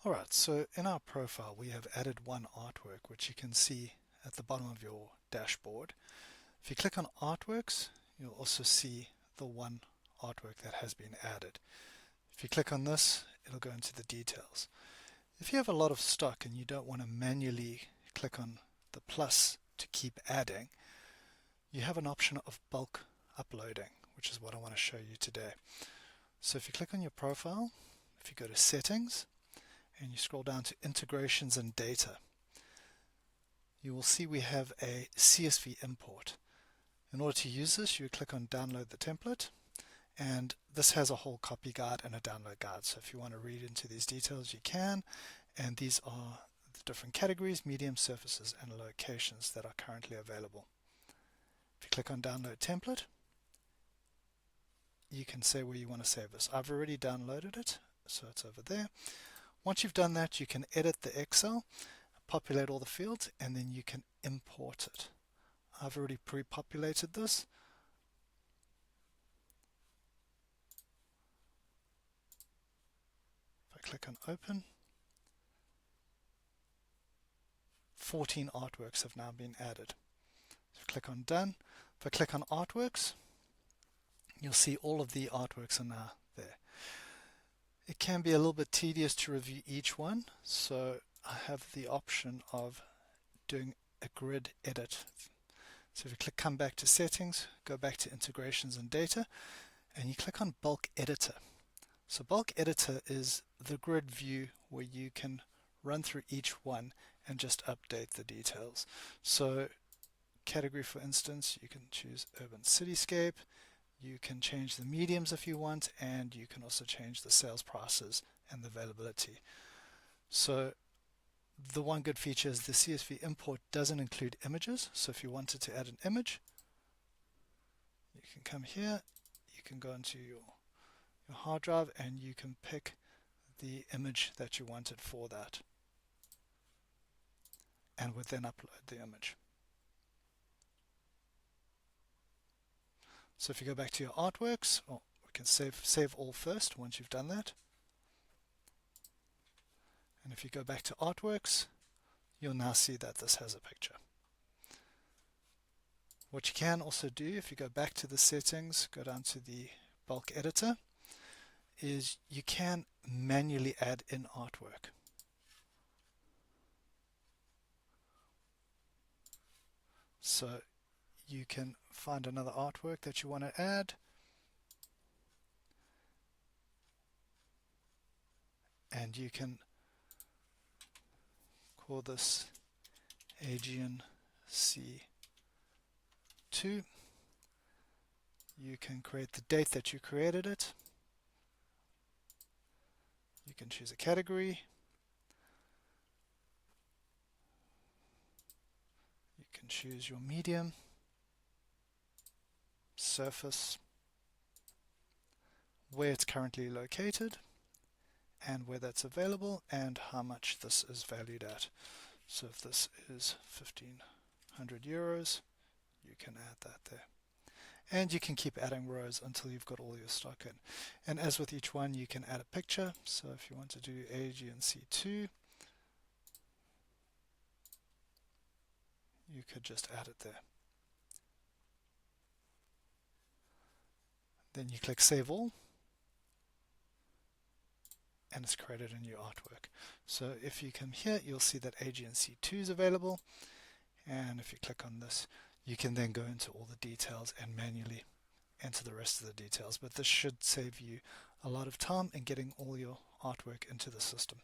Alright, so in our profile we have added one artwork which you can see at the bottom of your dashboard. If you click on artworks, you'll also see the one artwork that has been added. If you click on this, it'll go into the details. If you have a lot of stock and you don't want to manually click on the plus to keep adding, you have an option of bulk uploading, which is what I want to show you today. So if you click on your profile, if you go to settings, and you scroll down to integrations and data, you will see we have a CSV import. In order to use this, you click on download the template, and this has a whole copy guide and a download guide. So if you want to read into these details, you can, and these are the different categories, medium, surfaces, and locations that are currently available. If you click on download template, you can say where you want to save this. I've already downloaded it, so it's over there. Once you've done that, you can edit the Excel, populate all the fields, and then you can import it. I've already pre-populated this. If I click on open, 14 artworks have now been added. So click on done. If I click on artworks, you'll see all of the artworks are now there. It can be a little bit tedious to review each one, so I have the option of doing a grid edit. So if you come back to settings, go back to integrations and data, and you click on bulk editor. So bulk editor is the grid view where you can run through each one and just update the details. So category, for instance, you can choose urban cityscape. You can change the mediums if you want, and you can also change the sales prices and the availability. So the one good feature is the CSV import doesn't include images. So if you wanted to add an image, you can come here, you can go into your hard drive, and you can pick the image that you wanted for that, and would then upload the image. So if you go back to your artworks, or we can save all first once you've done that. And if you go back to artworks, you'll now see that this has a picture. What you can also do, if you go back to the settings, go down to the bulk editor, is you can manually add in artwork. So you can find another artwork that you want to add, and you can call this Aegean C2. You can create the date that you created it. You can choose a category. You can choose your medium, surface, where it's currently located, and where that's available, and how much this is valued at. So if this is 1,500 euros, you can add that there. And you can keep adding rows until you've got all your stock in. And as with each one, you can add a picture. So if you want to do Aegean C2, you could just add it there. Then you click Save All, and it's created a new artwork. So if you come here, you'll see that Aegean C2 is available. And if you click on this, you can then go into all the details and manually enter the rest of the details. But this should save you a lot of time in getting all your artwork into the system.